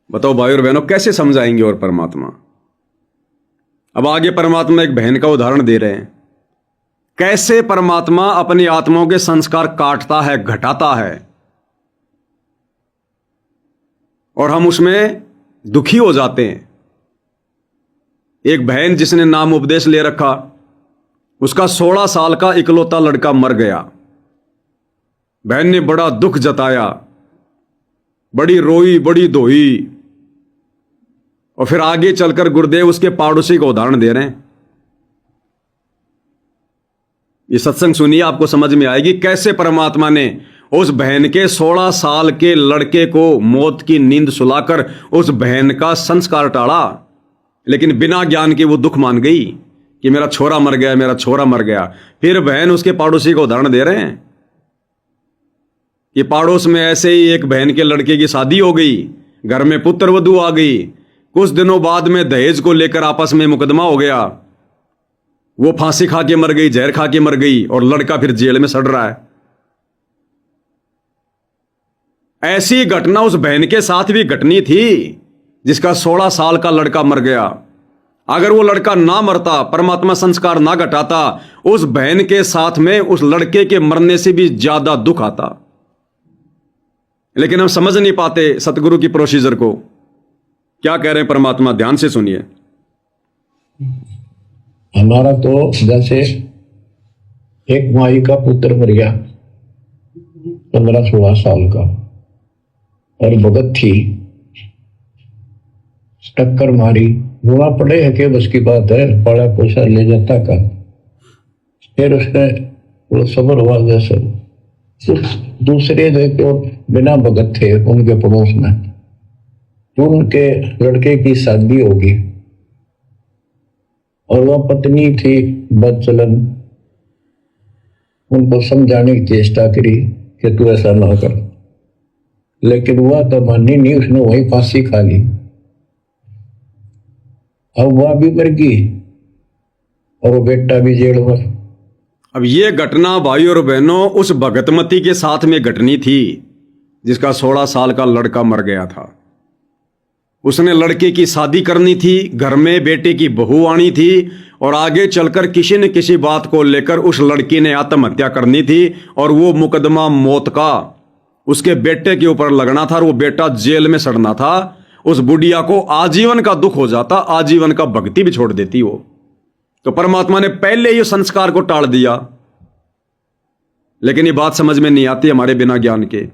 बताओ भाई और बहनों, कैसे समझाएंगे और परमात्मा? अब आगे परमात्मा एक बहन का उदाहरण दे रहे हैं, कैसे परमात्मा अपनी आत्माओं के संस्कार काटता है, घटाता है, और हम उसमें दुखी हो जाते हैं। एक बहन जिसने नाम उपदेश ले रखा, उसका 16 साल का इकलौता लड़का मर गया। बहन ने बड़ा दुख जताया, बड़ी रोई, बड़ी धोई, और फिर आगे चलकर गुरुदेव उसके पड़ोसी का उदाहरण दे रहे हैं। ये सत्संग सुनिए, आपको समझ में आएगी कैसे परमात्मा ने उस बहन के 16 साल के लड़के को मौत की नींद सुलाकर उस बहन का संस्कार टाला। लेकिन बिना ज्ञान के वो दुख मान गई कि मेरा छोरा मर गया, मेरा छोरा मर गया। फिर बहन उसके पड़ोसी को उदाहरण दे रहे हैं कि पड़ोस में ऐसे ही एक बहन के लड़के की शादी हो गई, घर में पुत्र वधू आ गई। कुछ दिनों बाद में दहेज को लेकर आपस में मुकदमा हो गया। वो फांसी खा के मर गई, जहर खा के मर गई, और लड़का फिर जेल में सड़ रहा है। ऐसी घटना उस बहन के साथ भी घटनी थी जिसका 16 साल का लड़का मर गया। अगर वो लड़का ना मरता, परमात्मा संस्कार ना घटाता, उस बहन के साथ में उस लड़के के मरने से भी ज्यादा दुख आता। लेकिन हम समझ नहीं पाते सतगुरु की प्रोसीजर को। क्या कह रहे हैं परमात्मा, ध्यान से सुनिए। हमारा तो जैसे एक माई का पुत्र मर गया 15-16 साल का, और भगत थी, टक्कर मारी, रोना पड़े है कि बस की बात है, पड़ा पोसा ले जाता का। फिर उसने वो सबर हुआ जैसे दूसरे जो बिना भगत थे उनके पड़ोस में, उनके लड़के की शादी होगी, और वह पत्नी थी बदचलन। उनको समझाने की चेष्टा करी कि तू ऐसा ना कर, लेकिन वह तो मानी नहीं, उसने वही फांसी खा ली। अब वह भी मर गई और वो बेटा भी जेल में। अब ये घटना भाई और बहनों उस भगतमती के साथ में घटनी थी जिसका 16 साल का लड़का मर गया था। उसने लड़के की शादी करनी थी, घर में बेटे की बहू आनी थी, और आगे चलकर किसी न किसी बात को लेकर उस लड़की ने आत्महत्या करनी थी, और वो मुकदमा मौत का उसके बेटे के ऊपर लगना था, और वो बेटा जेल में सड़ना था। उस बुढ़िया को आजीवन का दुख हो जाता, आजीवन का भक्ति भी छोड़ देती वो। तो परमात्मा ने पहले ही संस्कार को टाल दिया। लेकिन ये बात समझ में नहीं आती हमारे बिना ज्ञान के।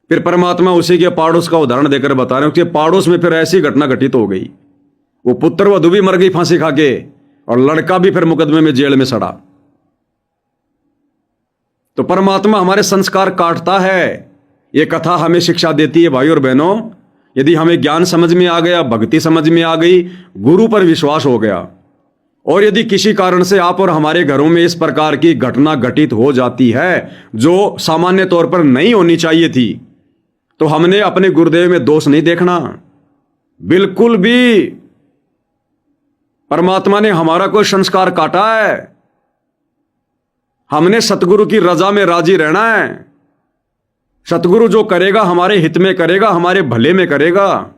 फिर परमात्मा उसी के पाड़ोस का उदाहरण देकर बता रहे हैं कि पाड़ोस में फिर ऐसी घटना घटित हो गई। वो पुत्र वधू भी मर गई फांसी खा के, और लड़का भी फिर मुकदमे में जेल में सड़ा। तो परमात्मा हमारे संस्कार काटता है। ये कथा हमें शिक्षा देती है भाई और बहनों, यदि हमें ज्ञान समझ में आ गया, भक्ति समझ में आ गई, गुरु पर विश्वास हो गया, और यदि किसी कारण से आप और हमारे घरों में इस प्रकार की घटना घटित हो जाती है जो सामान्य तौर पर नहीं होनी चाहिए थी, तो हमने अपने गुरुदेव में दोष नहीं देखना बिल्कुल भी। परमात्मा ने हमारा कोई संस्कार काटा है, हमने सतगुरु की रजा में राजी रहना है। सतगुरु जो करेगा हमारे हित में करेगा, हमारे भले में करेगा।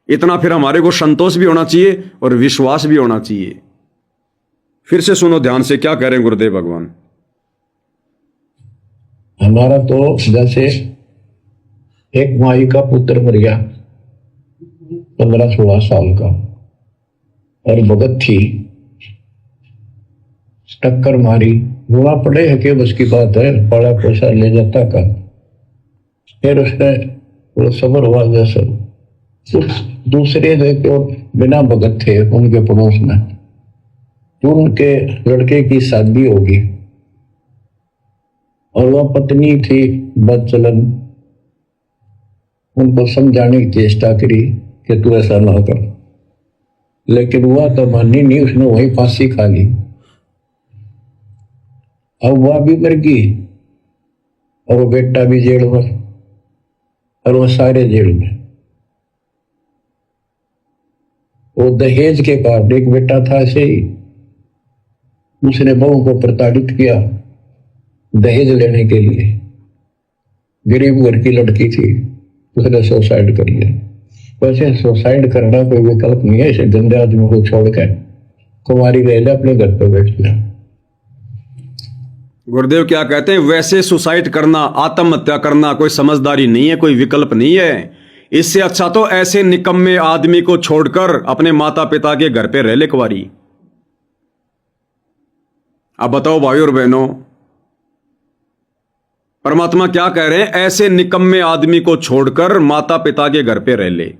इतना फिर हमारे को संतोष भी होना चाहिए और विश्वास भी होना चाहिए। फिर से सुनो ध्यान से, क्या कह रहे हैं गुरुदेव भगवान। हमारा तो जैसे एक माई का पुत्र मर गया 15-16 साल का, और भगत थी, टक्कर मारी, रोना पड़े है कि बस की बात है, पड़ा पोसा ले जाता का। फिर उसने वो सबर हुआ जैसे दूसरे जो बिना भगत थे उनके पड़ोस में, उनके लड़के की शादी होगी, और वह पत्नी थी बदचलन। उनको समझाने की चेष्टा करी कि तू ऐसा ना कर, लेकिन वह तो मानी नहीं, उसने वही फांसी खा ली। अब वह भी मर गई और वो बेटा भी जेल में, और वो सारे जेल में। वो दहेज के कारण, एक बेटा था ऐसे ही, उसने बहू को प्रताड़ित किया दहेज लेने के लिए। गरीब घर की लड़की थी, उसने सुसाइड कर लिया। वैसे सुसाइड करना कोई विकल्प नहीं है। इसे गंदे आदमी को छोड़कर कुमारी रह ले, अपने घर पर बैठ ले। गुरुदेव क्या कहते हैं? वैसे सुसाइड करना, आत्महत्या करना कोई समझदारी नहीं है, कोई विकल्प नहीं है। इससे अच्छा तो ऐसे निकम्मे आदमी को छोड़कर अपने माता पिता के घर पे रह ले कुंवारी। अब बताओ भाई और बहनों, परमात्मा क्या कह रहे हैं? ऐसे निकम्मे आदमी को छोड़कर माता पिता के घर पे रह ले।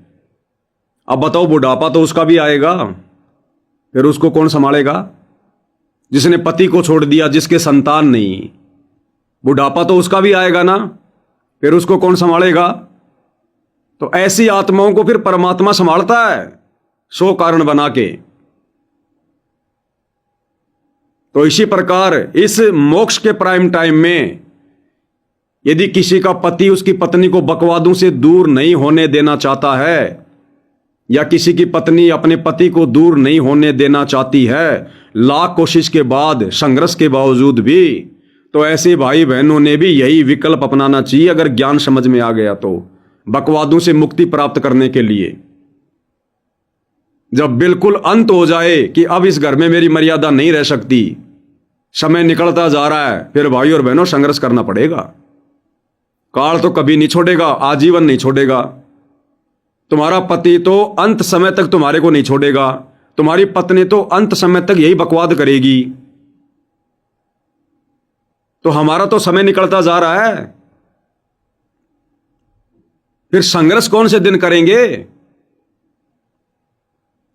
अब बताओ, बुढ़ापा तो उसका भी आएगा, फिर उसको कौन संभालेगा? जिसने पति को छोड़ दिया, जिसके संतान नहीं, बुढ़ापा तो उसका भी आएगा ना, फिर उसको कौन संभालेगा? तो ऐसी आत्माओं को फिर परमात्मा संभालता है, सो कारण बना के। तो इसी प्रकार इस मोक्ष के प्राइम टाइम में यदि किसी का पति उसकी पत्नी को बकवादों से दूर नहीं होने देना चाहता है, या किसी की पत्नी अपने पति को दूर नहीं होने देना चाहती है, लाख कोशिश के बाद, संघर्ष के बावजूद भी, तो ऐसे भाई बहनों ने भी यही विकल्प अपनाना चाहिए अगर ज्ञान समझ में आ गया तो, बकवादों से मुक्ति प्राप्त करने के लिए। जब बिल्कुल अंत हो जाए कि अब इस घर में मेरी मर्यादा नहीं रह सकती, समय निकलता जा रहा है, फिर भाई और बहनों संघर्ष करना पड़ेगा। काल तो कभी नहीं छोड़ेगा, आजीवन नहीं छोड़ेगा। तुम्हारा पति तो अंत समय तक तुम्हारे को नहीं छोड़ेगा, तुम्हारी पत्नी तो अंत समय तक यही बकवाद करेगी। तो हमारा तो समय निकलता जा रहा है, फिर संघर्ष कौन से दिन करेंगे?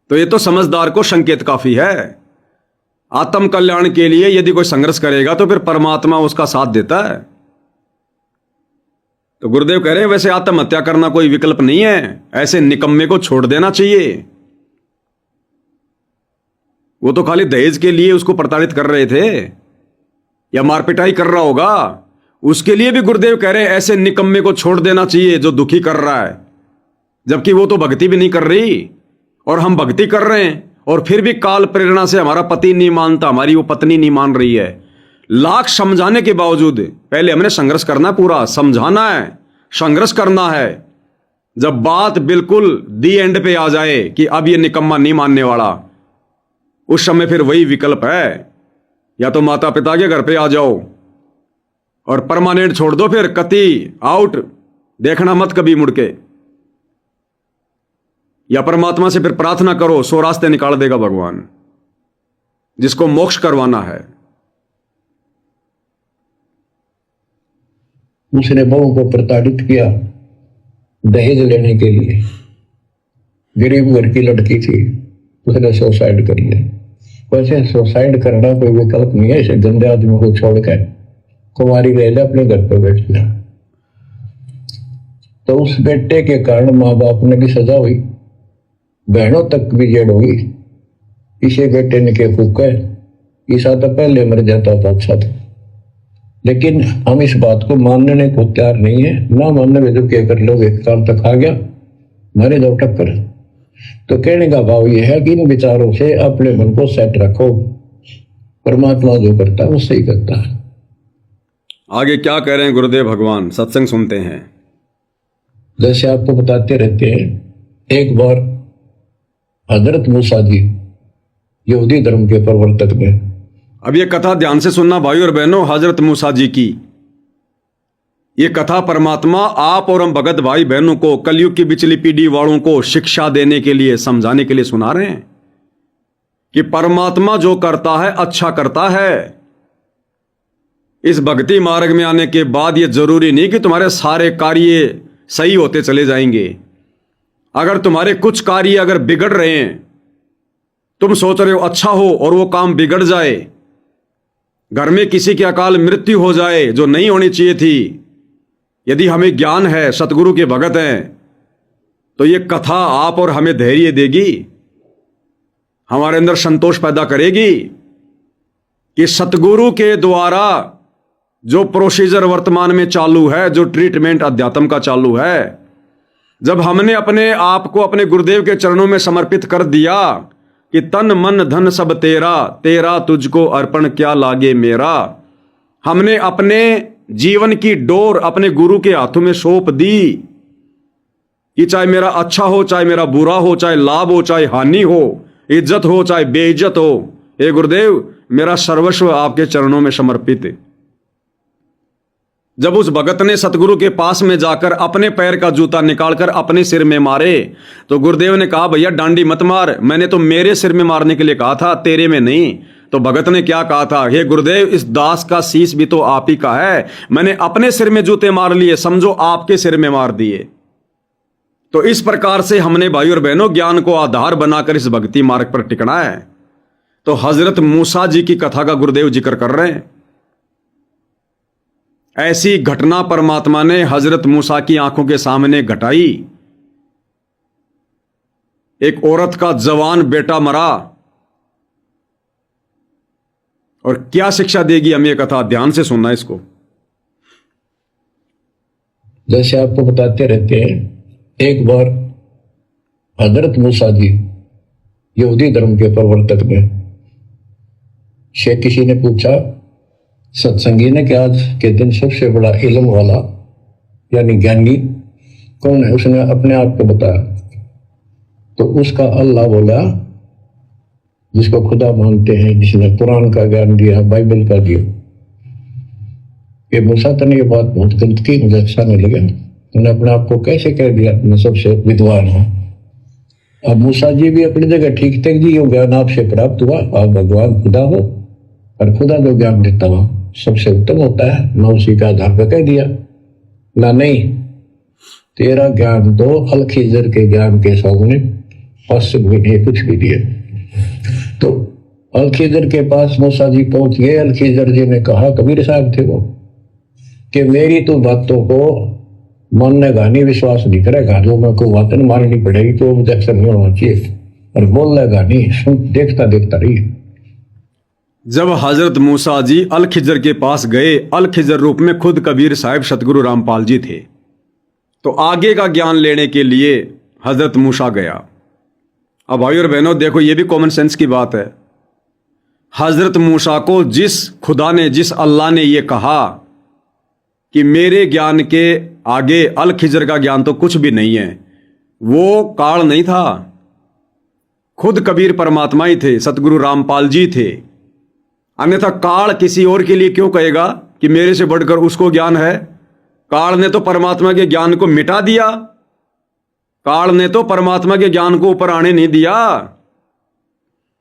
तो ये तो समझदार को संकेत काफी है। आत्म कल्याण के लिए यदि कोई संघर्ष करेगा तो फिर परमात्मा उसका साथ देता है। तो गुरुदेव कह रहे हैं वैसे आत्महत्या करना कोई विकल्प नहीं है, ऐसे निकम्मे को छोड़ देना चाहिए। वो तो खाली दहेज के लिए उसको प्रताड़ित कर रहे थे या मारपिटाई कर रहा होगा, उसके लिए भी गुरुदेव कह रहे हैं ऐसे निकम्मे को छोड़ देना चाहिए जो दुखी कर रहा है, जबकि वो तो भक्ति भी नहीं कर रही और हम भक्ति कर रहे हैं, और फिर भी काल प्रेरणा से हमारा पति नहीं मानता, हमारी वो पत्नी नहीं मान रही है। लाख समझाने के बावजूद पहले हमने संघर्ष करना, पूरा समझाना है, संघर्ष करना है। जब बात बिल्कुल दी एंड पे आ जाए कि अब ये निकम्मा नहीं मानने वाला, उस समय फिर वही विकल्प है, या तो माता पिता के घर पे आ जाओ और परमानेंट छोड़ दो, फिर कति आउट, देखना मत कभी मुड़ के, या परमात्मा से फिर प्रार्थना करो, 100 रास्ते निकाल देगा भगवान, जिसको मोक्ष करवाना है। उसने बहू को प्रताड़ित किया दहेज लेने के लिए, गरीब घर की लड़की थी, उसने सुसाइड कर लिया। वैसे सुसाइड करना कोई विकल्प नहीं है। इसे गंदे आदमी को छोड़कर कुमारी रह ले, अपने घर पर बैठ गया। तो उस बेटे के कारण माँ बाप ने भी सजा हुई, बहनों तक भी जेड़ हुई। इसे बेटे ने के फूका, ईसा तो पहले मर जाता था, अच्छा था। लेकिन हम इस बात को मानने को तैयार नहीं है। ना मानने में तो क्या कर लोगे, काल तक आ गया, मारे जाओ टक्कर। तो कहने का भाव यह है कि इन विचारों से अपने मन को सेट रखो, परमात्मा जो करता है वो सही करता है। आगे क्या कह रहे हैं गुरुदेव भगवान, सत्संग सुनते हैं। जैसे आपको बताते रहते हैं, एक बार हजरत मूसा जी यहूदी धर्म के प्रवर्तक में, अब ये कथा ध्यान से सुनना भाई और बहनों, हजरत मूसा जी की ये कथा परमात्मा आप और हम भगत भाई बहनों को, कलयुग की बिचली पीढ़ी वालों को शिक्षा देने के लिए, समझाने के लिए सुना रहे हैं कि परमात्मा जो करता है अच्छा करता है। इस भक्ति मार्ग में आने के बाद ये जरूरी नहीं कि तुम्हारे सारे कार्य सही होते चले जाएंगे। अगर तुम्हारे कुछ कार्य अगर बिगड़ रहे हैं, तुम सोच रहे हो अच्छा हो और वो काम बिगड़ जाए, घर में किसी की अकाल मृत्यु हो जाए जो नहीं होनी चाहिए थी, यदि हमें ज्ञान है, सतगुरु के भगत हैं, तो ये कथा आप और हमें धैर्य देगी, हमारे अंदर संतोष पैदा करेगी कि सतगुरु के द्वारा जो प्रोसीजर वर्तमान में चालू है, जो ट्रीटमेंट अध्यात्म का चालू है, जब हमने अपने आप को अपने गुरुदेव के चरणों में समर्पित कर दिया कि तन मन धन सब तेरा, तेरा तुझको अर्पण क्या लागे मेरा, हमने अपने जीवन की डोर अपने गुरु के हाथों में सौंप दी, कि चाहे मेरा अच्छा हो, चाहे मेरा बुरा हो, चाहे लाभ हो, चाहे हानि हो, इज्जत हो, चाहे बेइज्जत हो, हे गुरुदेव मेरा सर्वस्व आपके चरणों में समर्पित है। जब उस भगत ने सतगुरु के पास में जाकर अपने पैर का जूता निकालकर अपने सिर में मारे तो गुरुदेव ने कहा, भैया डांडी मत मार, मैंने तो मेरे सिर में मारने के लिए कहा था, तेरे में नहीं। तो भगत ने क्या कहा था, हे गुरुदेव इस दास का शीश भी तो आप ही का है, मैंने अपने सिर में जूते मार लिए, समझो आपके सिर में मार दिए। तो इस प्रकार से हमने भाई और बहनों ज्ञान को आधार बनाकर इस भक्ति मार्ग पर टिकना है। तो हजरत मूसा जी की कथा का गुरुदेव जिक्र कर रहे हैं। ऐसी घटना परमात्मा ने हजरत मूसा की आंखों के सामने घटाई। एक औरत का जवान बेटा मरा, और क्या शिक्षा देगी हमें ये कथा, ध्यान से सुनना इसको। जैसे आपको बताते रहते हैं, एक बार हजरत मूसा जी यहूदी धर्म के प्रवर्तक में से किसी ने पूछा सत्संगी ने कि आज के दिन सबसे बड़ा इल्म वाला यानी ज्ञानी कौन है? उसने अपने आप को बताया। तो उसका अल्लाह बोला, जिसको खुदा मानते हैं, जिसने कुरान का ज्ञान दिया, बाइबल का दिया। ये मूसा ने ये बात बहुत गलत की, मुझे अच्छा नहीं लगा। उन्होंने अपने आप को कैसे कह दिया मैं सबसे विद्वान हूं। अब मूसा जी भी अपनी जगह ठीक थे जी, ये ज्ञान आपसे प्राप्त हुआ, आप भगवान खुदा हो, और खुदा जो ज्ञान देता हुआ सबसे उत्तम होता है, मैं उसी का आधार पर कह दिया ना। नहीं, तेरा ज्ञान तो अल खिजर के ज्ञान के सामने फर्स्ट भी नहीं कुछ भी दिया। तो अल खिजर के पास मूसा जी पहुंच गए। अल खिजर जी ने कहा, कबीर साहब थे वो, कि मेरी तो बातों को माननेगा नहीं, विश्वास नहीं करेगा, जो मैं को बातें माननी पड़ेगी तो ऑब्जेक्शन नहीं होना चाहिए, और बोलेगा नहीं, सुन देखता देखता रही। जब हजरत मूसा जी अल खिजर के पास गए, अल खिजर रूप में खुद कबीर साहिब सतगुरु रामपाल जी थे, तो आगे का ज्ञान लेने के लिए हजरत मूसा गया। अब भाई और बहनों देखो, ये भी कॉमन सेंस की बात है। हजरत मूसा को जिस खुदा ने, जिस अल्लाह ने ये कहा कि मेरे ज्ञान के आगे अल खिजर का ज्ञान तो कुछ भी नहीं है, वो काल नहीं था, खुद कबीर परमात्मा ही थे, सतगुरु रामपाल जी थे। अन्यथा काल किसी और के लिए क्यों कहेगा कि मेरे से बढ़कर उसको ज्ञान है? काल ने तो परमात्मा के ज्ञान को मिटा दिया, काल ने तो परमात्मा के ज्ञान को ऊपर आने नहीं दिया।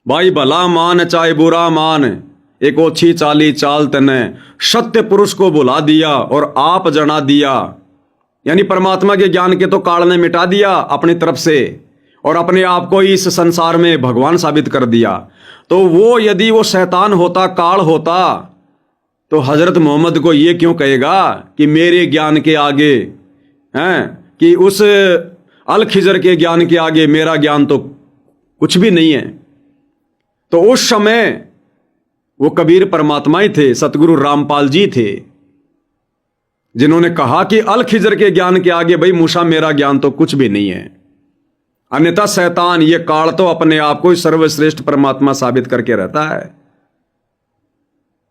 भाई भला मान चाहे बुरा मान, एक ओछी चाली चाल तने, सत्य पुरुष को बुला दिया और आप जना दिया। यानी परमात्मा के ज्ञान के तो काल ने मिटा दिया अपनी तरफ से, और अपने आप को इस संसार में भगवान साबित कर दिया। तो वो यदि वो शैतान होता, काल होता, तो हजरत मोहम्मद को ये क्यों कहेगा कि मेरे ज्ञान के आगे हैं, कि उस अल खिजर के ज्ञान के आगे मेरा ज्ञान तो कुछ भी नहीं है। तो उस समय वो कबीर परमात्मा ही थे, सतगुरु रामपाल जी थे, जिन्होंने कहा कि अल खिजर के ज्ञान के आगे भाई मूसा मेरा ज्ञान तो कुछ भी नहीं है। अन्यथा शैतान, ये काल तो अपने आप को सर्वश्रेष्ठ परमात्मा साबित करके रहता है।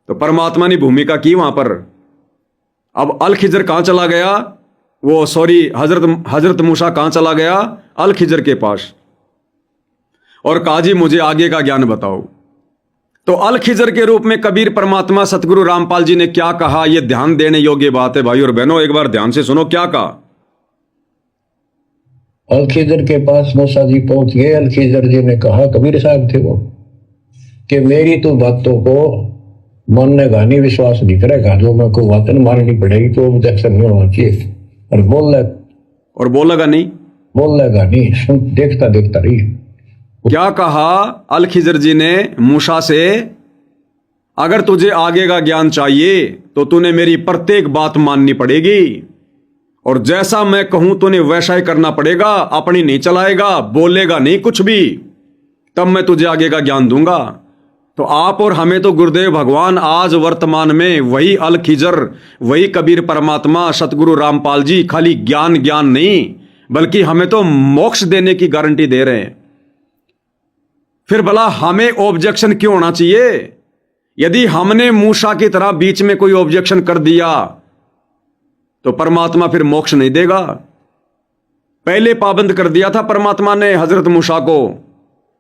तो परमात्मा ने भूमिका की वहां पर। अब अल खिजर कहां चला गया, वो सॉरी हजरत मूसा कहां चला गया? अल खिजर के पास, और कहा जी मुझे आगे का ज्ञान बताओ। तो अल खिजर के रूप में कबीर परमात्मा सतगुरु रामपाल जी ने क्या कहा, यह ध्यान देने योग्य बात है भाई और बहनों। एक बार ध्यान से सुनो क्या कहा। अल खिजर के पास मूसा जी पहुंच गए। अल खिजर जी ने कहा, कबीर साहब थे वो, कि मेरी तो बातों को माननेगा नहीं, विश्वास नहीं करेगा, जो मैं को बातें माननी पड़ेगी तो ऑब्जेक्शन नहीं होना चाहिए, और बोलेगा नहीं, सुन देखता देखता रही। क्या कहा अल खिजर जी ने मूसा से? अगर तुझे आगे का ज्ञान चाहिए तो तूने मेरी प्रत्येक बात माननी पड़ेगी, और जैसा मैं कहूं तूने वैसा ही करना पड़ेगा, अपनी नहीं चलाएगा, बोलेगा नहीं कुछ भी, तब मैं तुझे आगे का ज्ञान दूंगा। तो आप और हमें तो गुरुदेव भगवान आज वर्तमान में वही अल खिजर, वही कबीर परमात्मा सतगुरु रामपाल जी खाली ज्ञान नहीं, बल्कि हमें तो मोक्ष देने की गारंटी दे रहे हैं। फिर भला हमें ऑब्जेक्शन क्यों होना चाहिए? यदि हमने मूसा की तरह बीच में कोई ऑब्जेक्शन कर दिया तो परमात्मा फिर मोक्ष नहीं देगा। पहले पाबंद कर दिया था परमात्मा ने हजरत मूसा को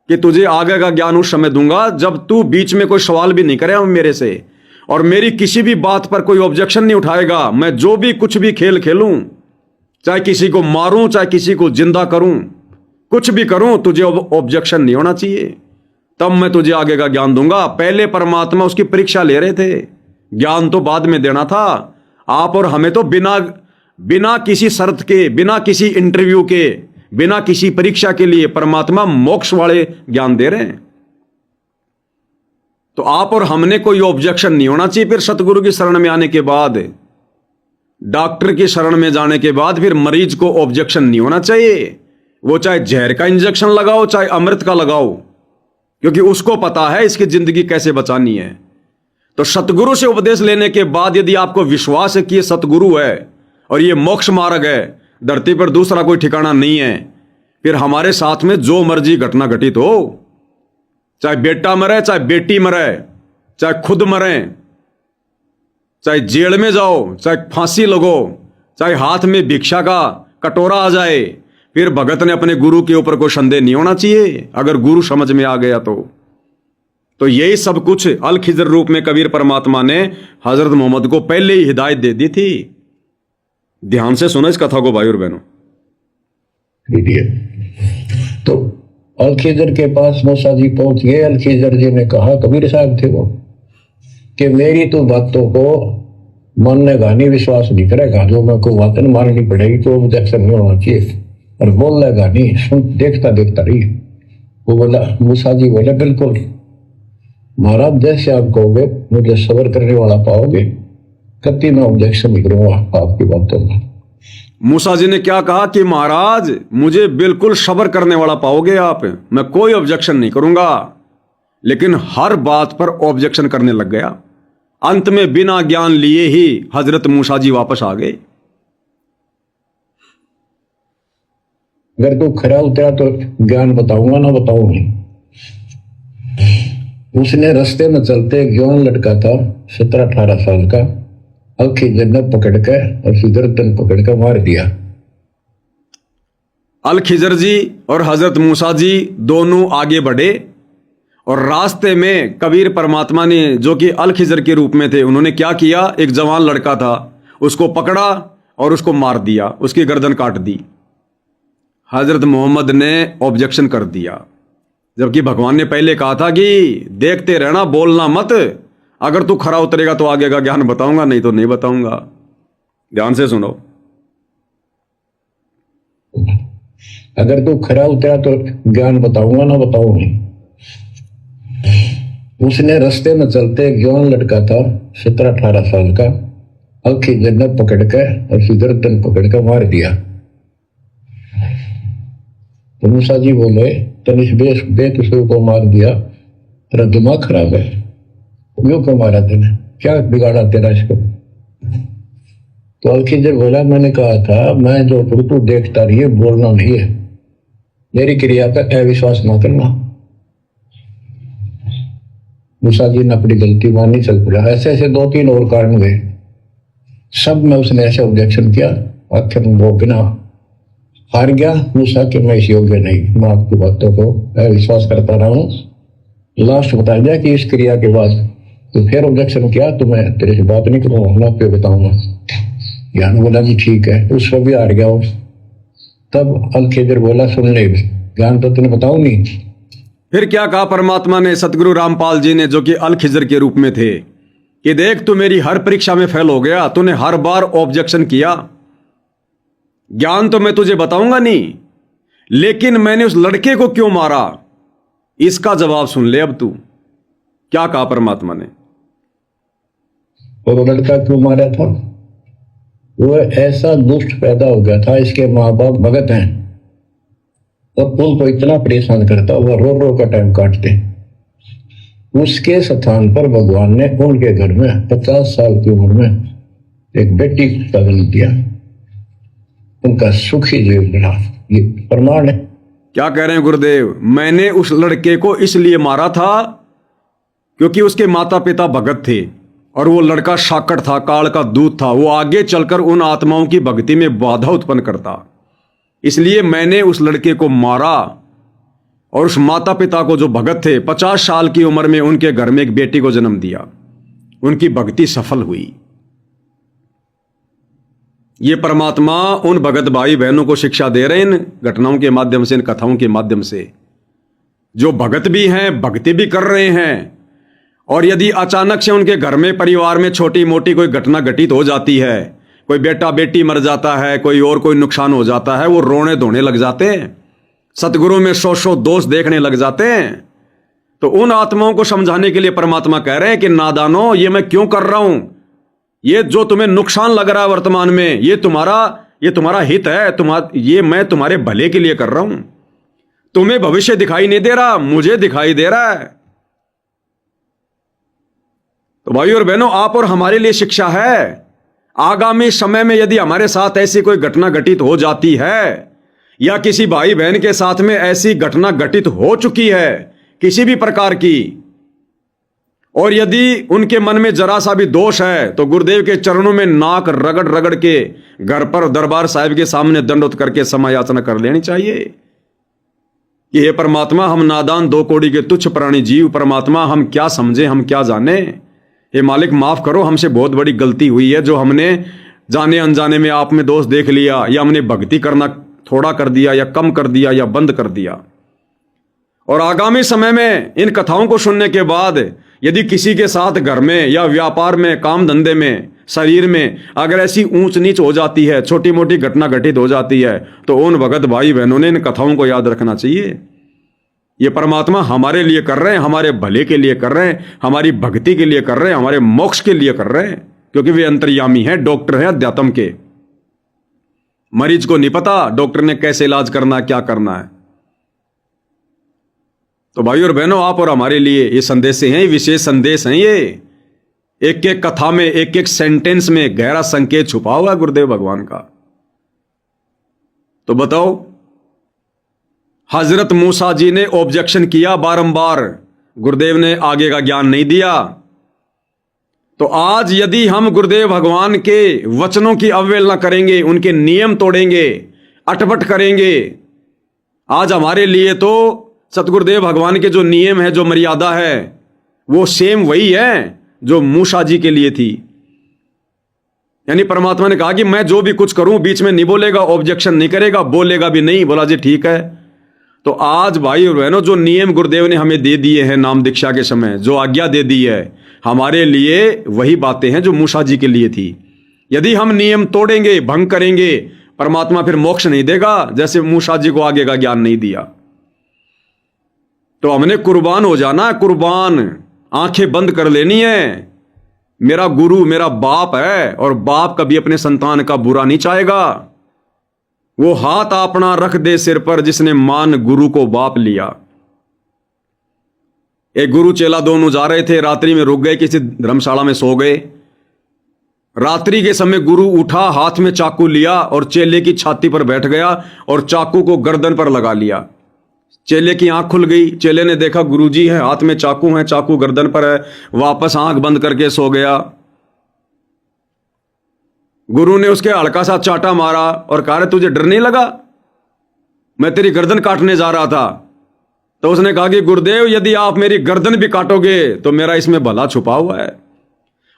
कि तुझे आगे का ज्ञान उस समय दूंगा जब तू बीच में कोई सवाल भी नहीं करे मेरे से, और मेरी किसी भी बात पर कोई ऑब्जेक्शन नहीं उठाएगा। मैं जो भी कुछ भी खेल खेलूं, चाहे किसी को मारूं, चाहे किसी को जिंदा करूं, कुछ भी करूं, तुझे ऑब्जेक्शन नहीं होना चाहिए, तब मैं तुझे आगे का ज्ञान दूंगा। पहले परमात्मा उसकी परीक्षा ले रहे थे, ज्ञान तो बाद में देना था। आप और हमें तो बिना किसी शर्त के, बिना किसी इंटरव्यू के, बिना किसी परीक्षा के लिए परमात्मा मोक्ष वाले ज्ञान दे रहे हैं। तो आप और हमने कोई ऑब्जेक्शन नहीं होना चाहिए। फिर सतगुरु की शरण में आने के बाद, डॉक्टर की शरण में जाने के बाद फिर मरीज को ऑब्जेक्शन नहीं होना चाहिए। वो चाहे जहर का इंजेक्शन लगाओ, चाहे अमृत का लगाओ, क्योंकि उसको पता है इसकी जिंदगी कैसे बचानी है। तो सतगुरु से उपदेश लेने के बाद यदि आपको विश्वास है कि ये सतगुरु है और ये मोक्ष मार्ग है, धरती पर दूसरा कोई ठिकाना नहीं है, फिर हमारे साथ में जो मर्जी घटना घटित हो, चाहे बेटा मरे, चाहे बेटी मरे, चाहे खुद मरे, चाहे जेल में जाओ, चाहे फांसी लगो, चाहे हाथ में भिक्षा का कटोरा आ जाए, फिर भगत ने अपने गुरु के ऊपर कोई संदेह नहीं होना चाहिए। अगर गुरु समझ में आ गया तो यही सब कुछ अल खिजर रूप में कबीर परमात्मा ने हजरत मोहम्मद को पहले ही हिदायत दे दी थी। ध्यान से सुनो इस कथा को भाई और बहनों। तो अल खिजर के पास मूसा जी पहुंच गए। अल खिजर जी ने कहा, कबीर साहब थे वो, कि मेरी तो बातों को मानने का नहीं, विश्वास नहीं करेगा, जो मैं को बातें माननी पड़ेगी तो ऑब्जेक्शन नहीं होना चाहिए, और बोलेगा नहीं, सुन देखता देखता रही। वो बोला, मूसा जी बोले, बिल्कुल महाराज, जैसे आप कहोगे मुझे सब्र करने वाला पाओगे, कभी मैं ऑब्जेक्शन नहीं करूंगा आपकी बातों में। मूसा जी ने क्या कहा कि महाराज मुझे बिल्कुल सब्र करने वाला पाओगे आप, मैं कोई ऑब्जेक्शन नहीं करूंगा। लेकिन हर बात पर ऑब्जेक्शन करने लग गया। अंत में बिना ज्ञान लिए ही हजरत मूसा जी वापस आ गए। अगर तू खरा उतरा तो ज्ञान बताऊंगा, ना बताऊंगी। उसने रास्ते में चलते एक जवान लड़का था 17-18 साल का, अल खिजर ने पकड़ के और सिदरतन पकड़ के मार दिया। अल खिजर जी और हजरत मूसा जी दोनों आगे बढ़े, और रास्ते में कबीर परमात्मा ने, जो कि अल खिजर के रूप में थे, उन्होंने क्या किया, एक जवान लड़का था उसको पकड़ा और उसको मार दिया, उसकी गर्दन काट दी। हजरत मोहम्मद ने ऑब्जेक्शन कर दिया, जबकि भगवान ने पहले कहा था कि देखते रहना, बोलना मत, अगर तू खरा उतरेगा तो आगे का ज्ञान बताऊंगा, नहीं तो नहीं बताऊंगा। ध्यान से सुनो। अगर तू खरा उतरा तो ज्ञान बताऊंगा, ना बताऊंगी। उसने रास्ते में चलते एक जवान लड़का था 17-18 साल का, अल खिजर ने पकड़ के और सिदरतन पकड़ के मार दिया। तो मूसा जी बोले, तनिष बेकसूर को मार दिया, तेरा दिमाग खराब है, क्यों को मारा तेने, क्या बिगाड़ा तेरा इसको? तो अल खिजर बोला, मैंने कहा था मैं जो तू देखता रही है, बोलना नहीं है, मेरी क्रिया का अविश्वास ना करना। मूसा जी ने अपनी गलती मानी, चल पड़ा। ऐसे ऐसे 2-3 और कारण हुए, सब में उसने ऐसे ऑब्जेक्शन किया, आखिर वो बिना हार गया। मूसा के मैं इस योग्य नहीं, मैं आपकी बातों को अविश्वास करता रहा हूँ। लास्ट बता दिया कि इस क्रिया के बाद तो फिर ऑब्जेक्शन किया तो मैं तेरे से बात नहीं करूंगा, मैं आपको बताऊंगा। ज्ञान बोला जी ठीक है, उस पर भी हार गया वो। तब अल खिजर बोला, सुन ले, ज्ञान तो तुमने बताऊं नहीं। फिर क्या कहा परमात्मा ने सतगुरु रामपाल जी ने, जो कि अल खिजर के रूप में थे, कि देख तू मेरी हर परीक्षा में फेल हो गया, तूने हर बार ऑब्जेक्शन किया, ज्ञान तो मैं तुझे बताऊंगा नहीं, लेकिन मैंने उस लड़के को क्यों मारा, इसका जवाब सुन ले अब तू। क्या कहा परमात्मा ने? और वो लड़का क्यों मारा था? वो ऐसा दुष्ट पैदा हो गया था, इसके माँ बाप भगत हैं और उनको इतना परेशान करता, वो रो रो का टाइम काटते। उसके स्थान पर भगवान ने उनके घर में 50 साल की उम्र में एक बेटी का जन्म दिया, उनका सुखी जीवन मिला। ये प्रमाण है। क्या कह रहे हैं गुरुदेव? मैंने उस लड़के को इसलिए मारा था क्योंकि उसके माता पिता भगत थे और वो लड़का शाकड़ था, काल का दूत था, वो आगे चलकर उन आत्माओं की भक्ति में बाधा उत्पन्न करता। इसलिए मैंने उस लड़के को मारा। और उस माता पिता को जो भगत थे 50 साल की उम्र में उनके घर में एक बेटी को जन्म दिया। उनकी भक्ति सफल हुई। ये परमात्मा उन भगत भाई बहनों को शिक्षा दे रहे हैं इन घटनाओं के माध्यम से, इन कथाओं के माध्यम से, जो भगत भी हैं, भक्ति भी कर रहे हैं। और यदि अचानक से उनके घर में, परिवार में छोटी मोटी कोई घटना घटित हो जाती है, कोई बेटा बेटी मर जाता है, कोई और कोई नुकसान हो जाता है, वो रोने धोने लग जाते हैं, सतगुरु में सौ दोष देखने लग जाते हैं। तो उन आत्माओं को समझाने के लिए परमात्मा कह रहे हैं कि नादानो, ये मैं क्यों कर रहा हूं? ये जो तुम्हें नुकसान लग रहा है वर्तमान में, ये तुम्हारा हित है, ये मैं तुम्हारे भले के लिए कर रहा हूं। तुम्हें भविष्य दिखाई नहीं दे रहा, मुझे दिखाई दे रहा है। तो भाई और बहनों, आप और हमारे लिए शिक्षा है। आगामी समय में यदि हमारे साथ ऐसी कोई घटना घटित हो जाती है, या किसी भाई बहन के साथ में ऐसी घटना घटित हो चुकी है किसी भी प्रकार की, और यदि उनके मन में जरा सा भी दोष है, तो गुरुदेव के चरणों में नाक रगड़ रगड़ के घर पर दरबार साहिब के सामने दंडोत करके समय याचना कर लेनी चाहिए कि हे परमात्मा, हम नादान 2 कौड़ी के तुच्छ प्राणी जीव, परमात्मा हम क्या समझे, हम क्या जाने, हे मालिक माफ करो, हमसे बहुत बड़ी गलती हुई है, जो हमने जाने अनजाने में आप में दोष देख लिया, या हमने भक्ति करना थोड़ा कर दिया, या कम कर दिया, या बंद कर दिया। और आगामी समय में इन कथाओं को सुनने के बाद यदि किसी के साथ घर में या व्यापार में, काम धंधे में, शरीर में अगर ऐसी ऊंच नीच हो जाती है, छोटी मोटी घटना घटित हो जाती है, तो उन भगत भाई बहनों ने इन कथाओं को याद रखना चाहिए। ये परमात्मा हमारे लिए कर रहे हैं, हमारे भले के लिए कर रहे हैं, हमारी भक्ति के लिए कर रहे हैं, हमारे मोक्ष के लिए कर रहे हैं, क्योंकि वे अंतर्यामी हैं, डॉक्टर हैं अध्यात्म के। मरीज को नहीं पता डॉक्टर ने कैसे इलाज करना है, क्या करना है। तो भाई और बहनों, आप और हमारे लिए ये संदेश हैं, विशेष संदेश हैं। ये एक एक कथा में, एक एक सेंटेंस में गहरा संकेत छुपा हुआ है गुरुदेव भगवान का। तो बताओ, हजरत मूसा जी ने ऑब्जेक्शन किया बारंबार, गुरुदेव ने आगे का ज्ञान नहीं दिया। तो आज यदि हम गुरुदेव भगवान के वचनों की अवहेलना करेंगे, उनके नियम तोड़ेंगे, अटपट करेंगे, आज हमारे लिए तो सतगुरुदेव भगवान के जो नियम है, जो मर्यादा है, वो सेम वही है जो मूसा जी के लिए थी। यानी परमात्मा ने कहा कि मैं जो भी कुछ करूं बीच में नहीं बोलेगा, ऑब्जेक्शन नहीं करेगा, बोलेगा भी नहीं। बोला जी ठीक है। तो आज भाई और बहनों, जो नियम गुरुदेव ने हमें दे दिए हैं नाम दीक्षा के समय, जो आज्ञा दे दी है, हमारे लिए वही बातें हैं जो मूसा जी के लिए थी। यदि हम नियम तोड़ेंगे, भंग करेंगे, परमात्मा फिर मोक्ष नहीं देगा, जैसे मूसा जी को आगे का ज्ञान नहीं दिया। तो हमने कुर्बान हो जाना, कुर्बान, आंखें बंद कर लेनी है। मेरा गुरु मेरा बाप है, और बाप कभी अपने संतान का बुरा नहीं चाहेगा। वो हाथ अपना रख दे सिर पर जिसने मान गुरु को बाप लिया। एक गुरु चेला दोनों जा रहे थे, रात्रि में रुक गए, किसी धर्मशाला में सो गए। रात्रि के समय गुरु उठा, हाथ में चाकू लिया और चेले की छाती पर बैठ गया और चाकू को गर्दन पर लगा लिया। चेले की आंख खुल गई। चेले ने देखा गुरुजी है, हाथ में चाकू है, चाकू गर्दन पर है। वापस आंख बंद करके सो गया। गुरु ने उसके हल्का सा चाटा मारा और कहा रे तुझे डर नहीं लगा, मैं तेरी गर्दन काटने जा रहा था। तो उसने कहा कि गुरुदेव यदि आप मेरी गर्दन भी काटोगे तो मेरा इसमें भला छुपा हुआ है।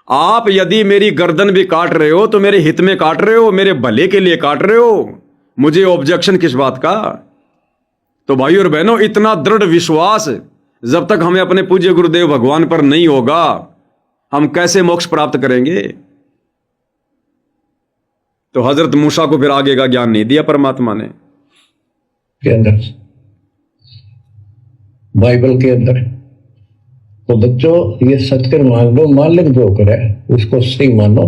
आप यदि मेरी गर्दन भी काट रहे हो तो मेरे हित में काट रहे हो, मेरे भले के लिए काट रहे हो, मुझे ऑब्जेक्शन किस बात का। तो भाई और बहनों, इतना दृढ़ विश्वास जब तक हमें अपने पूज्य गुरुदेव भगवान पर नहीं होगा, हम कैसे मोक्ष प्राप्त करेंगे। तो हजरत मूसा को फिर आगे का ज्ञान नहीं दिया परमात्मा ने। के अंदर, बाइबल के अंदर, तो बच्चों ये सत्य मान लो, मालिक जो करे उसको सही मानो।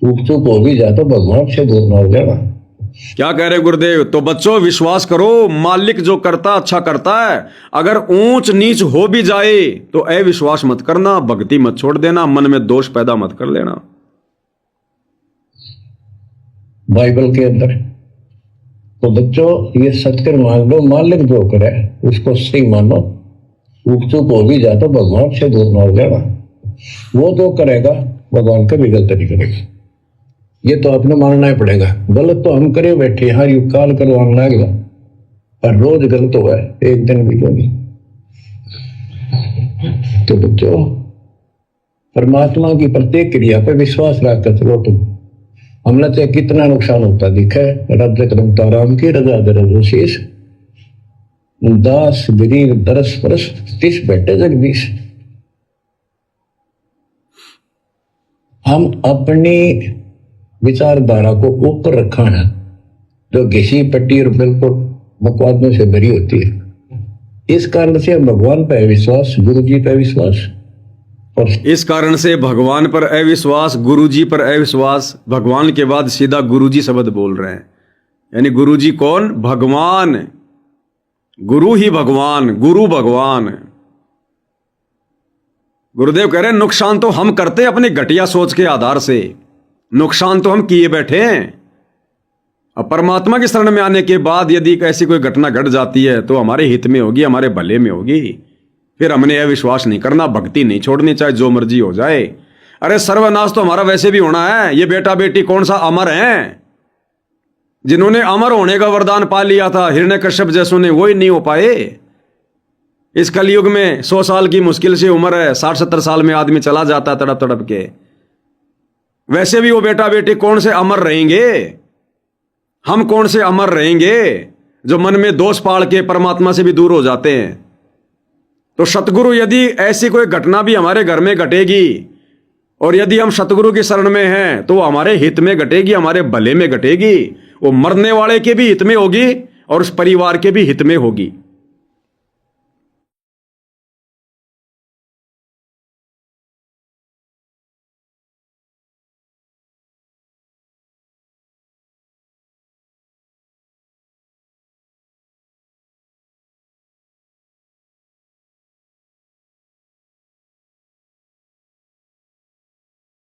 ऊप चूप हो भी जाए तो भगवान से दूर ना हो जाएगा। क्या कह रहे गुरुदेव? तो बच्चों विश्वास करो, मालिक जो करता अच्छा करता है। अगर ऊंच नीच हो भी जाए तो अविश्वास मत करना, भक्ति मत छोड़ देना, मन में दोष पैदा मत कर लेना। बाइबल के अंदर, तो बच्चों ये सत्य मान लो, मालिक जो करे उसको सही मानो। ऊप चूप हो भी जाए तो भगवान से दूर ना हो जाएगा। वो जो करेगा भगवान कभी गलत नहीं करेगा। ये तो आपने मानना ही पड़ेगा। गलत तो हम करे बैठे, हर युग काल करवाने लगेगा, पर रोज गलत हुआ है, एक दिन भी नहीं। तो बच्चों, परमात्मा की प्रत्येक क्रिया पर विश्वास रखकर चलो। तुम हमने तो कितना नुकसान होता दिखा है। राज्य करमता राम की रजा दरज शेष, दास गरीब दरस परस, तिस बैठे जगदीश। हम अपनी विचारधारा को ऊपर रखा है, जो घिसी पट्टी और बिल्कुल बकवादों से भरी होती है। इस कारण से हम भगवान पर विश्वास, गुरु जी पर विश्वास, और इस कारण से भगवान पर अविश्वास, गुरु जी पर अविश्वास, भगवान के बाद सीधा गुरु जी शब्द बोल रहे हैं। यानी गुरु जी कौन? भगवान। गुरु ही भगवान, गुरु भगवान। गुरुदेव कह रहे हैं नुकसान तो हम करते हैं अपनी घटिया सोच के आधार से, नुकसान तो हम किए बैठे हैं। अब परमात्मा की शरण में आने के बाद यदि ऐसी कोई घटना घट जाती है तो हमारे हित में होगी, हमारे भले में होगी। फिर हमने यह विश्वास नहीं करना, भक्ति नहीं छोड़नी, चाहे जो मर्जी हो जाए। अरे सर्वनाश तो हमारा वैसे भी होना है। ये बेटा बेटी कौन सा अमर हैं? जिन्होंने अमर होने का वरदान पा लिया था हिरण्यकश्यप जैसों ने, वही नहीं हो पाए। इस कलयुग में 100 साल की मुश्किल से उम्र है, 60-70 साल में आदमी चला जाता है तड़प तड़प के। वैसे भी वो बेटा बेटी कौन से अमर रहेंगे? हम कौन से अमर रहेंगे जो मन में दोष पाल के परमात्मा से भी दूर हो जाते हैं। तो सतगुरु, यदि ऐसी कोई घटना भी हमारे घर में घटेगी और यदि हम सतगुरु की शरण में हैं तो वो हमारे हित में घटेगी, हमारे भले में घटेगी। वो मरने वाले के भी हित में होगी और उस परिवार के भी हित में होगी।